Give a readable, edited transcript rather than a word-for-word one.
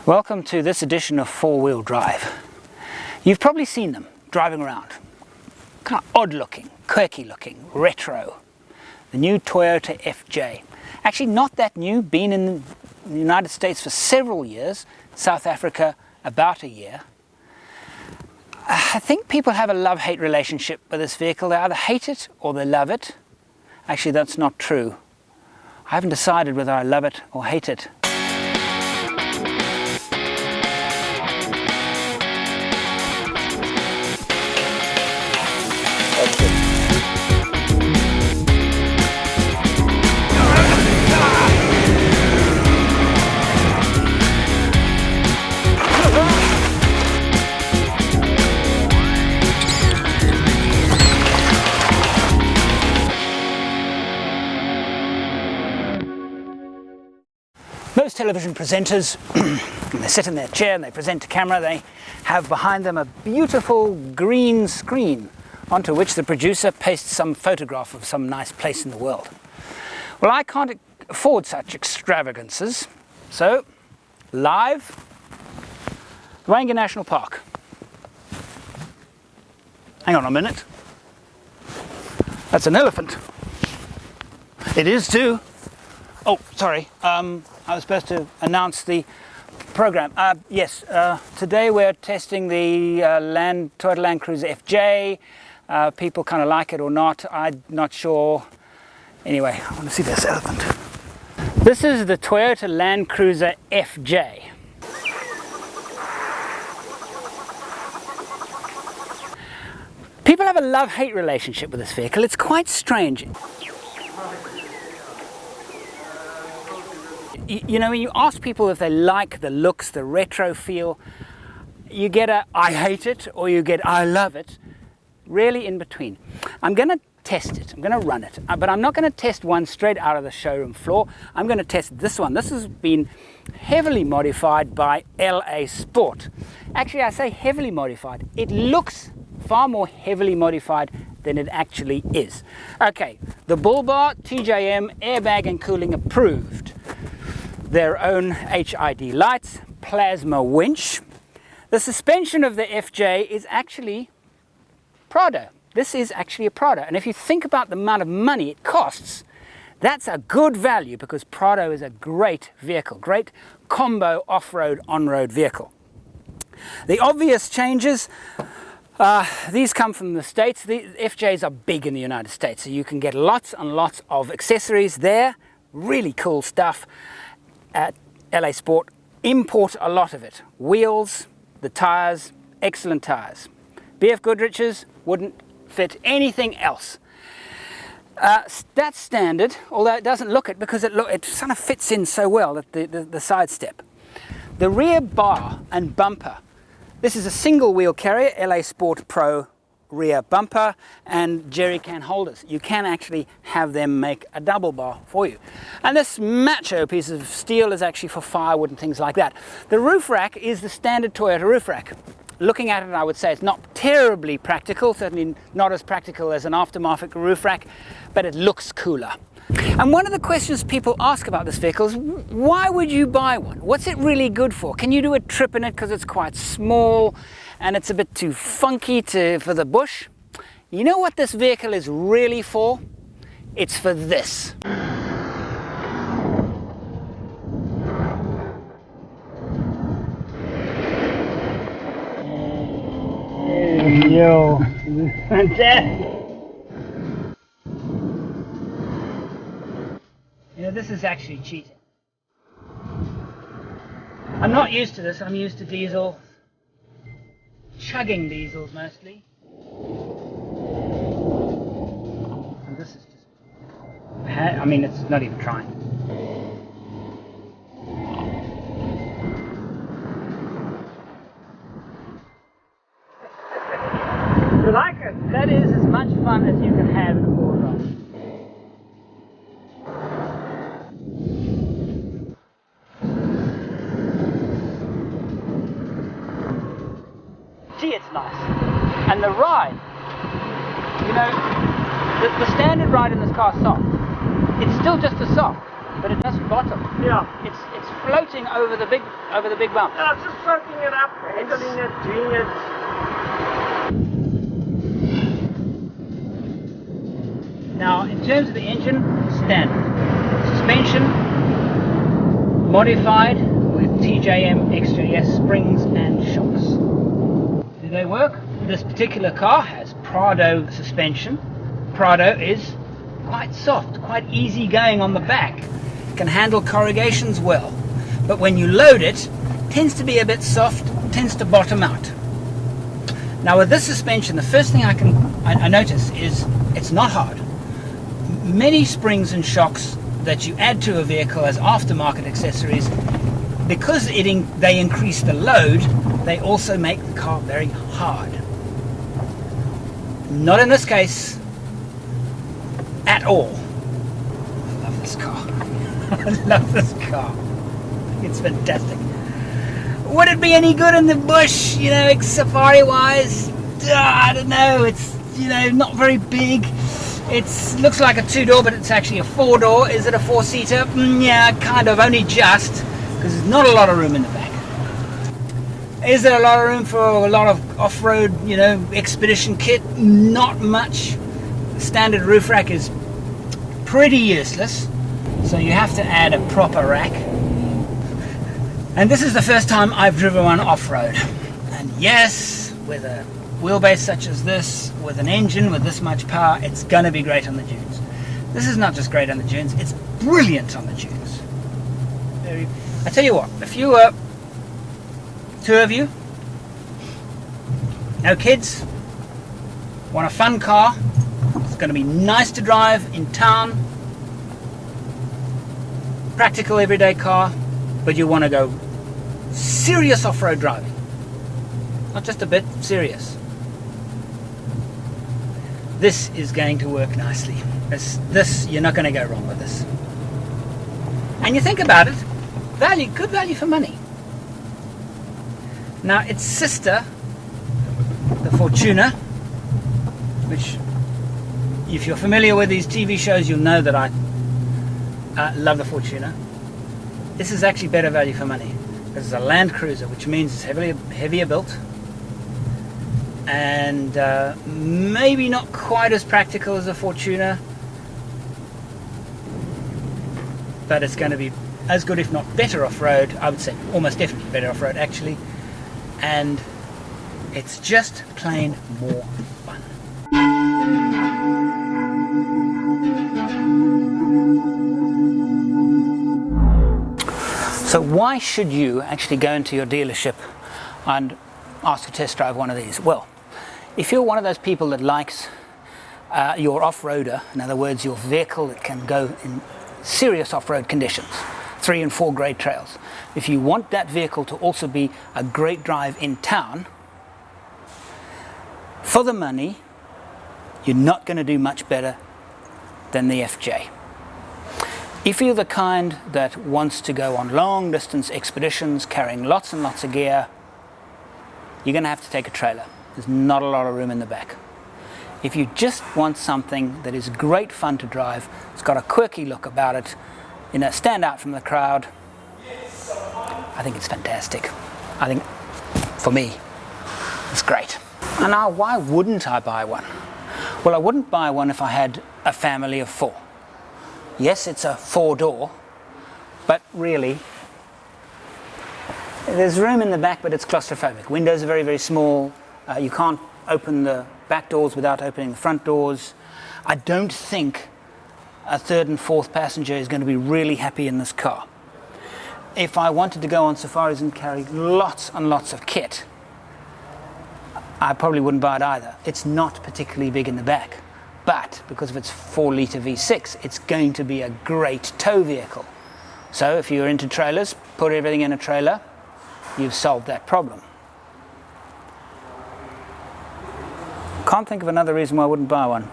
Welcome to this edition of Four-Wheel Drive. You've probably seen them driving around. Kind of odd looking, quirky looking, retro. The new Toyota FJ. Actually not that new, been in the United States for several years, South Africa about a year. I think people have a love-hate relationship with this vehicle. They either hate it or they love it. Actually, that's not true. I haven't decided whether I love it or hate it. Most television presenters, when they sit in their chair and they present to camera, they have behind them a beautiful green screen onto which the producer pastes some photograph of some nice place in the world. Well, I can't afford such extravagances, so live, Rwanga National Park. Hang on a minute. That's an elephant. It is too. Oh, sorry. I was supposed to announce the program. Yes, today we're testing the Toyota Land Cruiser FJ. People kind of like it or not. I'm not sure. Anyway, I want to see this elephant. This is the Toyota Land Cruiser FJ. People have a love-hate relationship with this vehicle. It's quite strange. You know, when you ask people if they like the looks, the retro feel, you get a I hate it or you get I love it, really in between. I'm going to test it, I'm going to run it, but I'm not going to test one straight out of the showroom floor. I'm going to test this one. This has been heavily modified by LA Sport. Actually, I say heavily modified. It looks far more heavily modified than it actually is. Okay, the bull bar, TJM, airbag and cooling approved. Their own HID lights, plasma winch. The suspension of the FJ is actually Prado. This is actually a Prado. And if you think about the amount of money it costs, that's a good value because Prado is a great vehicle, great combo off-road, on-road vehicle. The obvious changes, these come from the States. The FJs are big in the United States, so you can get lots and lots of accessories there. Really cool stuff. At LA Sport, import a lot of it. Wheels, the tires, excellent tires. BF Goodrich's wouldn't fit anything else. That's standard, although it doesn't look it because it kind of fits in so well at the side step. The rear bar and bumper. This is a single wheel carrier, LA Sport Pro rear bumper and jerry can holders. You can actually have them make a double bar for you. And this macho piece of steel is actually for firewood and things like that. The roof rack is the standard Toyota roof rack. Looking at it, I would say it's not terribly practical, certainly not as practical as an aftermarket roof rack, but it looks cooler. And one of the questions people ask about this vehicle is, why would you buy one? What's it really good for? Can you do a trip in it because it's quite small and it's a bit too funky for the bush? You know what this vehicle is really for? It's for this. Yo, this is fantastic. You know, this is actually cheating. I'm not used to this. I'm used to diesel, chugging diesels mostly. And this is just, I mean, it's not even trying. You like it? That is as much fun as you can have in a four-wheel drive. Gee, it's nice. And the ride, you know, the standard ride in this car is soft. It's still just a soft, but it doesn't bottom. Yeah. It's floating over the big bump. Yeah, it's just soaking it up, handling it, doing it. Now, in terms of the engine, standard. Suspension, modified with TJM extra yes springs and shocks. Do they work? This particular car has Prado suspension. Prado is quite soft, quite easy going on the back. It can handle corrugations well, but when you load it, tends to be a bit soft, tends to bottom out. Now with this suspension, the first thing I notice is it's not hard. Many springs and shocks that you add to a vehicle as aftermarket accessories, because they increase the load, they also make the car very hard. Not in this case at all. I love this car. I love this car. It's fantastic. Would it be any good in the bush, safari wise? I don't know. It's, not very big. It looks like a 2-door, but it's actually a 4-door. Is it a 4-seater? Yeah, kind of, only just, because there's not a lot of room in the back. Is there a lot of room for a lot of off-road, expedition kit? Not much. The standard roof rack is pretty useless, so you have to add a proper rack. And this is the first time I've driven one off-road. And yes, with a wheelbase such as this, with an engine with this much power, it's going to be great on the dunes. This is not just great on the dunes, it's brilliant on the dunes. I tell you what, if you were 2 of you, no kids, want a fun car, it's going to be nice to drive in town, practical everyday car, but you want to go serious off-road driving. Not just a bit, serious. This is going to work nicely. This you're not going to go wrong with this. And you think about it, good value for money. Now its sister, the Fortuna, which if you're familiar with these TV shows, you'll know that I love the Fortuna. This is actually better value for money. This is a Land Cruiser, which means it's heavier built, and maybe not quite as practical as a Fortuna, but it's going to be as good, if not better, off-road. I would say almost definitely better off-road, actually, and it's just plain more fun. So why should you actually go into your dealership and ask to test drive one of these? Well, if you're one of those people that likes your off-roader, in other words, your vehicle that can go in serious off-road conditions, 3 and 4 grade trails. If you want that vehicle to also be a great drive in town, for the money, you're not going to do much better than the FJ. If you're the kind that wants to go on long distance expeditions carrying lots and lots of gear, you're going to have to take a trailer. There's not a lot of room in the back. If you just want something that is great fun to drive, it's got a quirky look about it, stand out from the crowd, I think it's fantastic. I think, for me, it's great. And now, why wouldn't I buy one? Well, I wouldn't buy one if I had a family of 4. Yes, it's a 4-door, but really, there's room in the back, but it's claustrophobic. Windows are very, very small. You can't open the back doors without opening the front doors. I don't think a 3rd and 4th passenger is going to be really happy in this car. If I wanted to go on safaris and carry lots and lots of kit, I probably wouldn't buy it either. It's not particularly big in the back, but because of its 4-litre V6, it's going to be a great tow vehicle. So if you're into trailers, put everything in a trailer, you've solved that problem. Can't think of another reason why I wouldn't buy one.